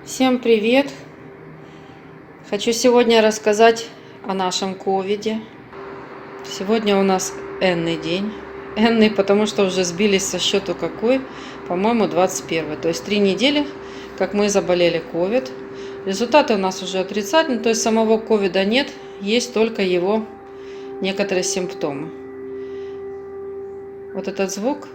Всем привет! Хочу сегодня рассказать о нашем ковиде. Сегодня у нас энный день. Энный, потому что уже сбились со счету какой, по-моему, 21. То есть 3 недели, как мы заболели ковид. Результаты у нас уже отрицательные, то есть самого ковида нет, есть только его некоторые симптомы. Вот этот звук.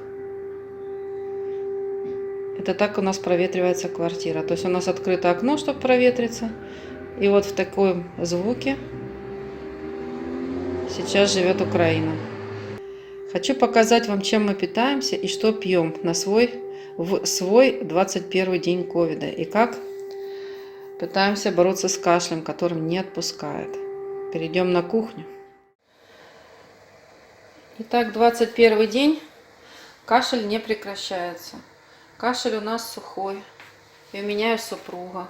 Это так у нас проветривается квартира. То есть у нас открыто окно, чтобы проветриться. И вот в таком звуке сейчас живет Украина. Хочу показать вам, чем мы питаемся и что пьем в свой 21 день ковида. И как пытаемся бороться с кашлем, которым не отпускает. Перейдем на кухню. Итак, 21 день. Кашель не прекращается. Кашель у нас сухой. И у меня и супруга.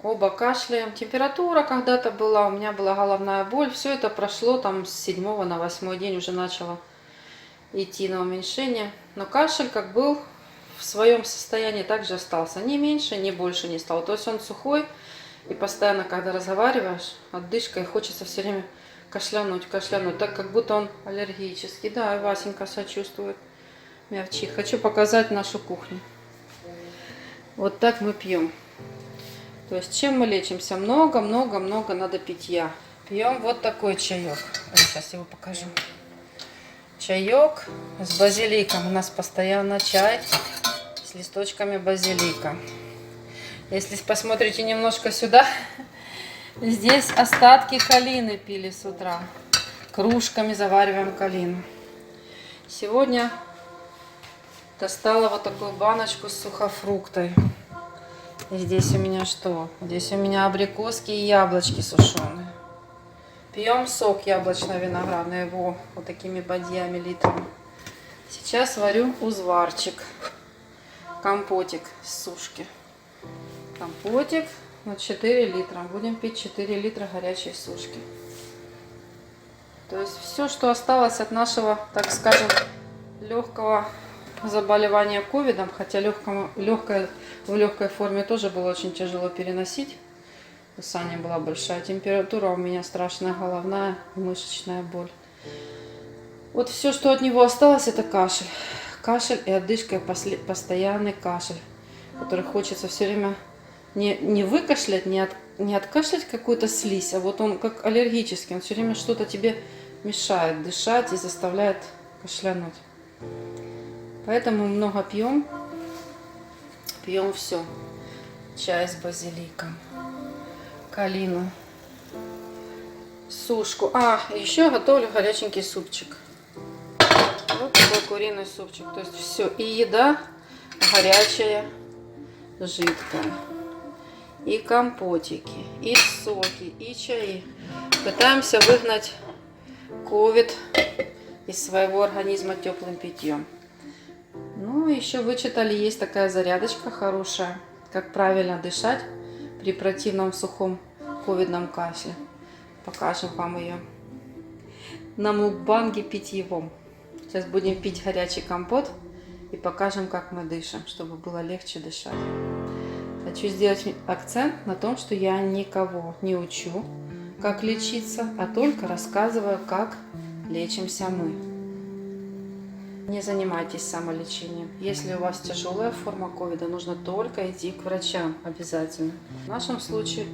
Оба кашляем. Температура когда-то была, у меня была головная боль. Все это прошло там с 7 на 8 день, уже начало идти на уменьшение. Но кашель как был в своем состоянии, также остался. Ни меньше, ни больше не стал. То есть он сухой, и постоянно, когда разговариваешь, отдышкой хочется все время кашлянуть, так как будто он аллергический. Да, и Васенька сочувствует. Мягчит. Хочу показать нашу кухню. Вот так мы пьем. То есть чем мы лечимся? Много надо питья. Пьем вот такой чаек. Сейчас его покажу. Чаек с базиликом. У нас постоянно чай с листочками базилика. Если посмотрите немножко сюда, здесь остатки калины пили с утра. Кружками завариваем калину. Сегодня достала вот такую баночку с сухофруктой. И здесь у меня что? Здесь у меня абрикоски и яблочки сушеные. Пьем сок яблочно-виноградный, его вот такими бадьями литрами. Сейчас варю узварчик. Компотик с сушки. Компотик на 4 литра. Будем пить 4 литра горячей сушки. То есть все, что осталось от нашего, так скажем, легкого заболевания ковидом, хотя в легкой форме тоже было очень тяжело переносить. У Сани была большая температура, у меня страшная головная и мышечная боль. Вот все, что от него осталось, это кашель. Кашель и одышка, постоянный кашель, который хочется все время не выкашлять, не откашлять какую-то слизь, а вот он как аллергический, он все время что-то тебе мешает дышать и заставляет кашлянуть. Поэтому много пьем. Пьем все. Чай с базиликом. Калину. Сушку. Еще готовлю горяченький супчик. Вот такой куриный супчик. То есть все. И еда горячая, жидкая. И компотики, и соки, и чаи. Пытаемся выгнать ковид из своего организма теплым питьем. Ну, еще вычитали, есть такая зарядочка хорошая, как правильно дышать при противном сухом ковидном кашле. Покажем вам ее на мукбанге питьевом. Сейчас будем пить горячий компот и покажем, как мы дышим, чтобы было легче дышать. Хочу сделать акцент на том, что я никого не учу, как лечиться, а только рассказываю, как лечимся мы. Не занимайтесь самолечением. Если у вас тяжелая форма ковида, нужно только идти к врачам обязательно. В нашем случае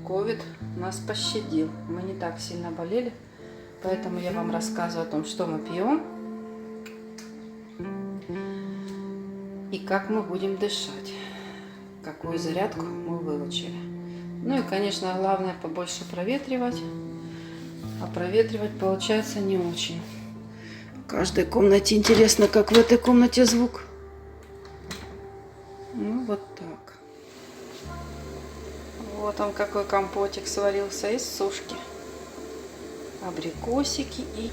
ковид нас пощадил. Мы не так сильно болели, поэтому я вам рассказываю о том, что мы пьем и как мы будем дышать, какую зарядку мы выучили. Ну и, конечно, главное побольше проветривать, а проветривать получается не очень. В каждой комнате интересно, как в этой комнате звук. Ну, вот так. Вот он какой компотик сварился из сушки. Абрикосики и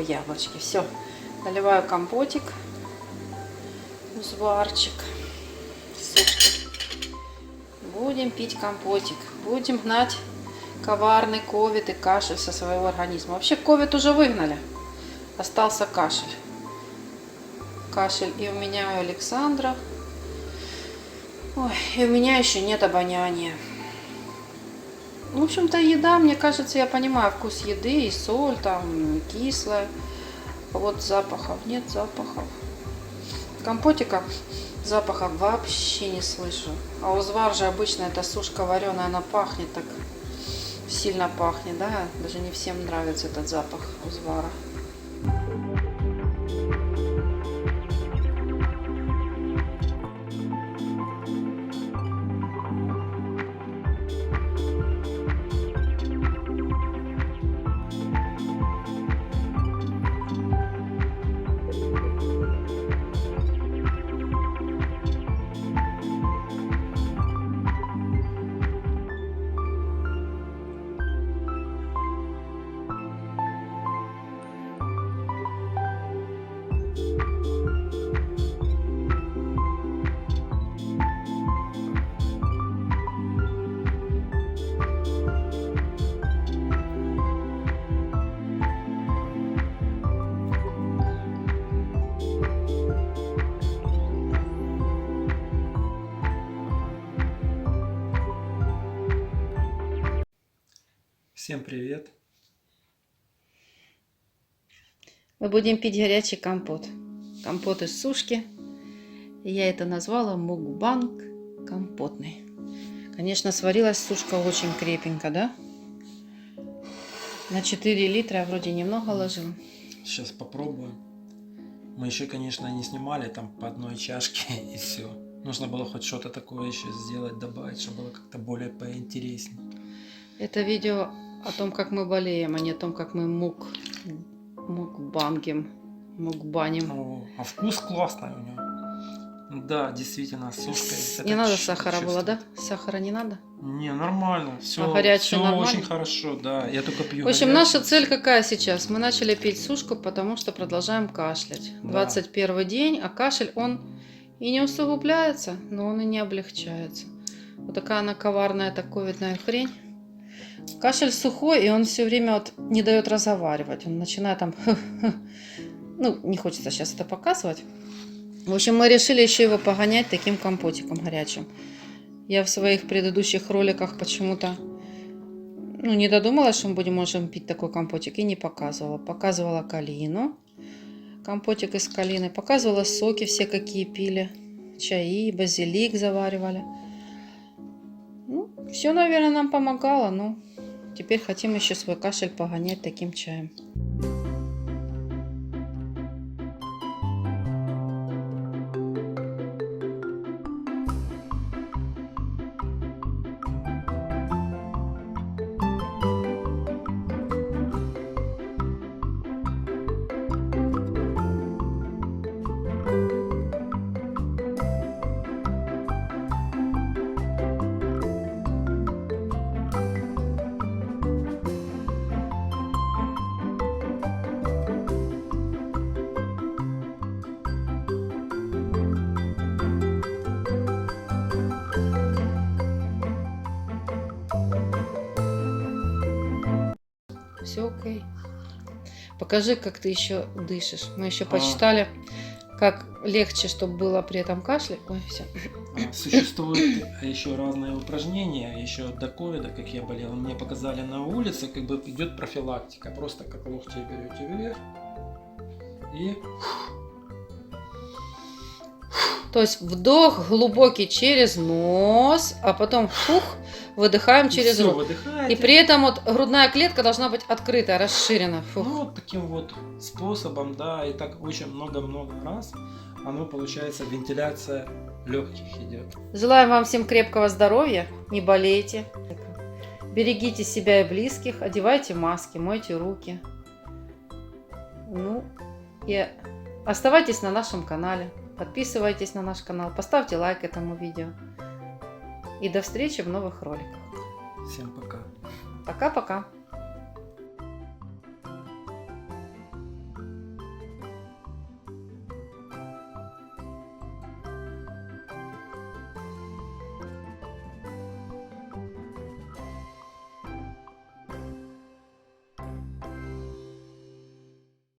яблочки. Все. Наливаю компотик. Узварчик. Сушки. Будем пить компотик. Будем гнать коварный ковид и кашель со своего организма. Вообще ковид уже выгнали. Остался кашель. Кашель и у меня, и у Александра. Ой, и у меня еще нет обоняния. В общем-то, еда, мне кажется, я понимаю вкус еды, и соль там, и кислая. А вот запахов нет, запахов. Компотика запаха вообще не слышу. А узвар же обычно это сушка вареная, она пахнет так сильно пахнет, да? Даже не всем нравится этот запах узвара. Всем привет! Мы будем пить горячий компот. Компот из сушки. И я это назвала мукбанг компотный. Конечно, сварилась сушка очень крепенько, да? На 4 литра я вроде немного ложила. Сейчас попробуем. Мы еще, конечно, не снимали там по одной чашке и все. Нужно было хоть что-то такое еще сделать, добавить, чтобы было как-то более поинтереснее. Это видео о том, как мы болеем, а не о том, как мы мукбаним. А вкус классный у него. Да, действительно, сушка. Не надо сахара было, да? Сахара не надо? Не, нормально. Все, А горячий нормально? очень хорошо, да. Я только пью. В общем, горячий. наша цель какая сейчас? Мы начали пить сушку, потому что продолжаем кашлять. Да. 21 день, а кашель, он и не усугубляется, но он и не облегчается. Вот такая она коварная, так ковидная хрень. Кашель сухой, и он все время вот не дает разговаривать. Он начинает там... Ну, не хочется сейчас это показывать. В общем, мы решили еще его погонять таким компотиком горячим. Я в своих предыдущих роликах почему-то не додумалась, что мы можем пить такой компотик, и не показывала. Показывала калину, компотик из калины. Показывала соки все, какие пили. Чаи, базилик заваривали. Все, наверное, нам помогало, но теперь хотим еще свой кашель погонять таким чаем. Все окей. Покажи, как ты еще дышишь. Мы еще почитали, как легче, чтобы было при этом кашле. Ой, все. Существуют еще разные упражнения. Еще до ковида, как я болел, мне показали на улице, как бы идет профилактика. Просто как локти берете вверх и... То есть вдох глубокий через нос, а потом фух, выдыхаем через всё, рот. выдыхаете. И при этом вот грудная клетка должна быть открыта, расширена. Фух. Ну, вот таким вот способом, да, и так очень много-много раз оно, получается, вентиляция легких идет. Желаем вам всем крепкого здоровья, не болейте. Берегите себя и близких, одевайте маски, мойте руки. И оставайтесь на нашем канале. Подписывайтесь на наш канал, поставьте лайк этому видео. И до встречи в новых роликах. Всем пока. Пока-пока.